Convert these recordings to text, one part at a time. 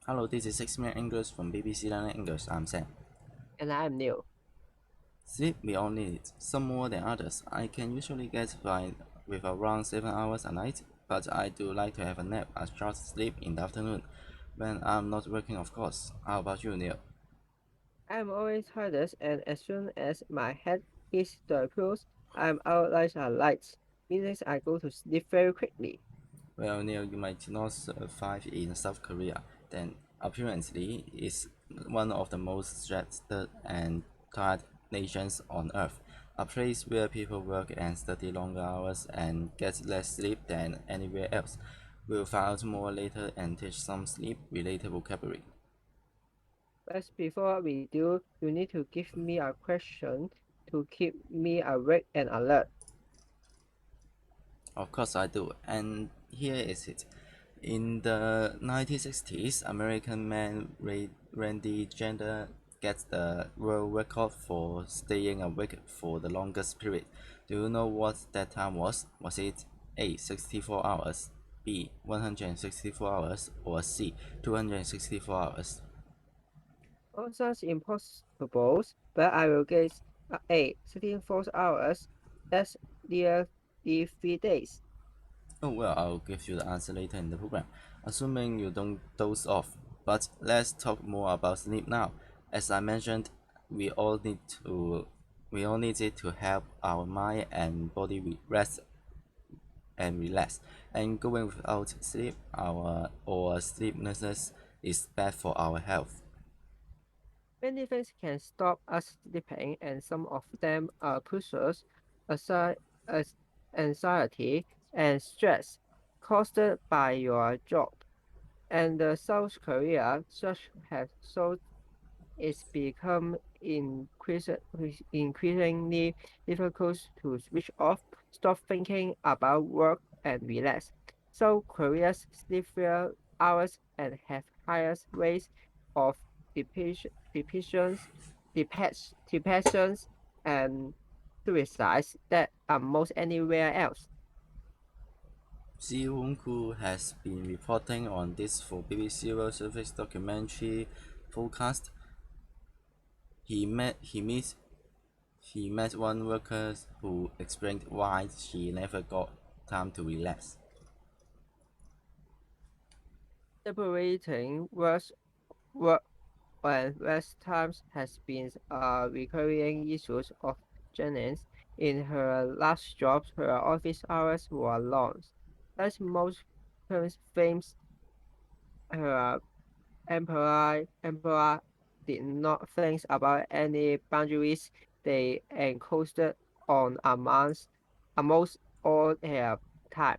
Hello, this is 6 Minute English from BBC Learning English. I'm Sam. And I'm new. Sleep we all need, some more than others. I can usually get by with around 7 hours a night, but I do like to have a nap, a short sleep in the afternoon, when I'm not working, of course. How about you, Neil? I'm always tired, and as soon as my head hits the pillows, I'm out like a light. Means I go to sleep very quickly. Well, Neil, you might not survive in South Korea, then apparently it's one of the most stressed and tired nations on earth, a place where people work and study longer hours and get less sleep than anywhere else. We'll find out more later and teach some sleep-related vocabulary. But before we do, you need to give me a question to keep me awake and alert. Of course I do, and here is it. In the 1960s, American man Randy Gender gets the world record for staying awake for the longest period. Do you know what that time was? Was it A. 64 hours, B. 164 hours, or C. 264 hours? All sounds impossible, but I will guess A. 16 4 hours. That's nearly 3 days. Oh well, I'll give you the answer later in the program, assuming you don't doze off. But let's talk more about sleep now. As I mentioned, we all need to we all need it to help our mind and body rest and relax. And going without sleep, our or sleeplessness is bad for our health. Many things can stop us sleeping, and some of them are pressures, aside as anxiety, and stress caused by your job. And South Korea, such has so it's become increasingly difficult to switch off, stop thinking about work, and relax. So Korea's sleep fewer hours and have highest rates of depressions, and suicides that are most anywhere else. Ji Hoon-koo has been reporting on this for BBC World Service documentary podcast. He met one worker who explained why she never got time to relax. Separating work and rest times has been a recurring issue of Jennings. In her last job, her office hours were long. As most firms, her employer did not think about any boundaries. They encroached on almost all their time.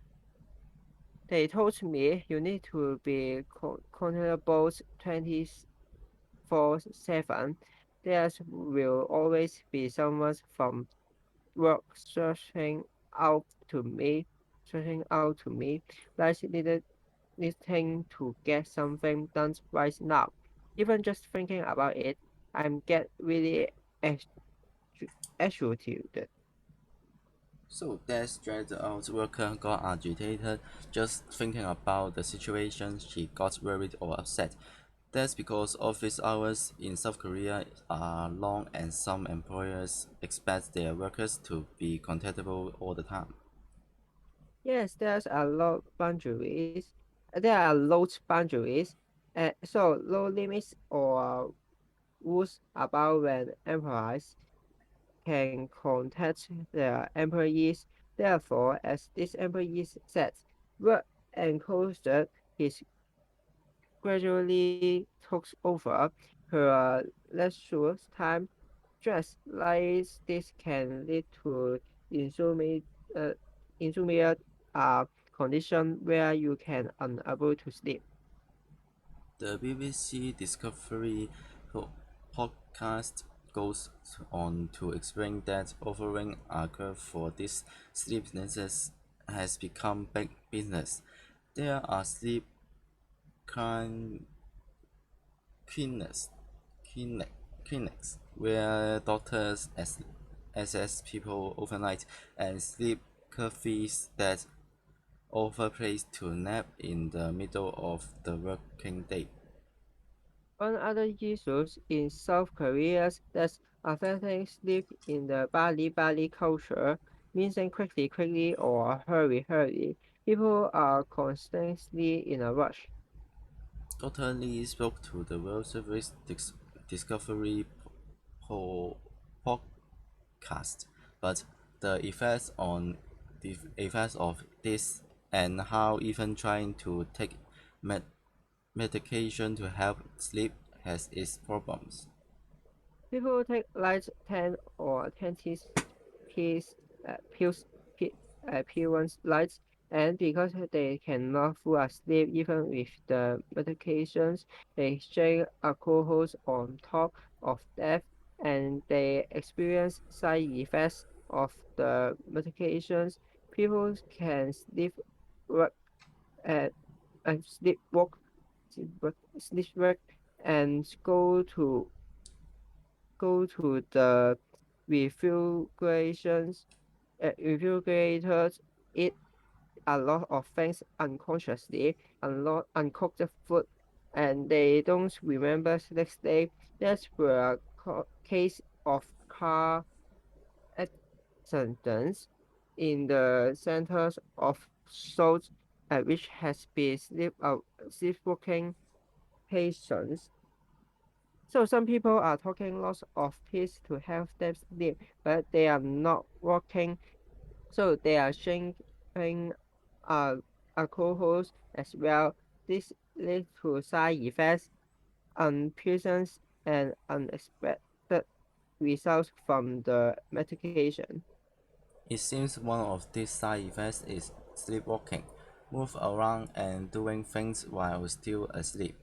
They told me you need to be accountable 24/7. There will always be someone from work searching out to me, like needing to get something done right now. Even just thinking about it, I'm get really ex- agitated. So that stressed out worker got agitated just thinking about the situation. She got worried or upset. That's because office hours in South Korea are long and some employers expect their workers to be contactable all the time. Yes, there's a lot boundaries. There are loads boundaries, so low limits or rules about when employees can contact their employees. Therefore, as this employee said, work enclosed is gradually took over her leisure time. Stress like this can lead to insomnia, uh, insomnia, condition where you can unable to sleep. The BBC Discovery podcast goes on to explain that offering a cure for this sleeplessness has become big business. There are sleep clin- clinics, clinic, clinics where doctors assess people overnight and sleep cafes that offer place to nap in the middle of the working day. One other issue in South Korea that's affecting sleep in the Bali culture means quickly or hurry. People are constantly in a rush. Dr. Lee spoke to the World Service Discovery po- podcast, but the effects of this and how even trying to take med- medication to help sleep has its problems. People take like 10 or 20 pills, pills, pills lights, and because they cannot fall asleep even with the medications, they shake alcohols on top of that, and they experience side effects of the medications. People can work, uh, sleepwalk, sleepwalk, and go to the refrigerations refrigerators, eat a lot of things unconsciously, a lot uncooked food, and they don't remember the next day. That's where a case of car accidents in the centers of souls, which has been sleepwalking patients. So some people are taking lots of pills to help them sleep, but they are not working. So they are drinking uh, alcohols as well. This leads to side effects, unpleasant and unexpected results from the medication. It seems one of these side effects is sleepwalking, move around and doing things while still asleep.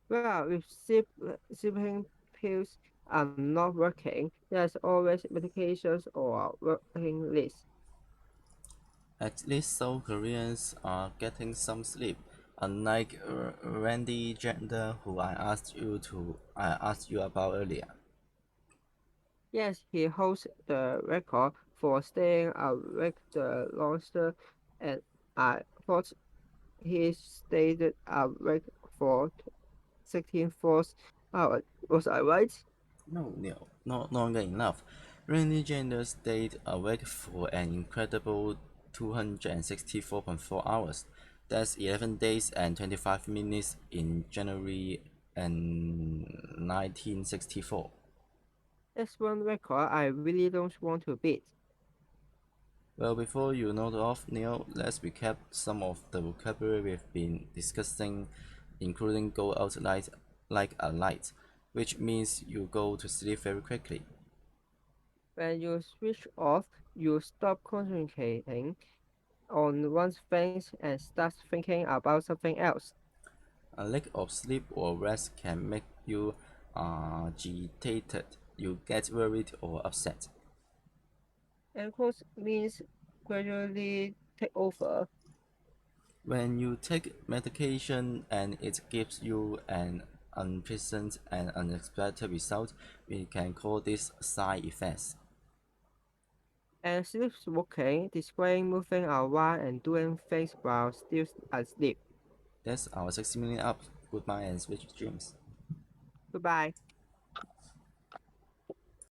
Well, if sleeping pills are not working, there's always medications or working list. At least South Koreans are getting some sleep, unlike Randy Gender, who I asked you about earlier. Yes, he holds the record for staying awake the longest, and I thought he stayed awake for 16 hours. Was I right? No, not longer enough. Randy Gender stayed awake for an incredible 264.4 hours. That's 11 days and 25 minutes in January and 1964. That's one record I really don't want to beat. Well, before you note off, Neil, let's recap some of the vocabulary we've been discussing, including go out light like a light, which means you go to sleep very quickly. When you switch off, you stop concentrating on one thing and start thinking about something else. A lack of sleep or rest can make you agitated. You get worried or upset. And course means gradually take over. When you take medication and it gives you an unpleasant and unexpected result, we can call this side effects. And sleepwalking, displaying moving around and doing things while still asleep. That's our 60 minute up. Goodbye and sweet dreams. Goodbye.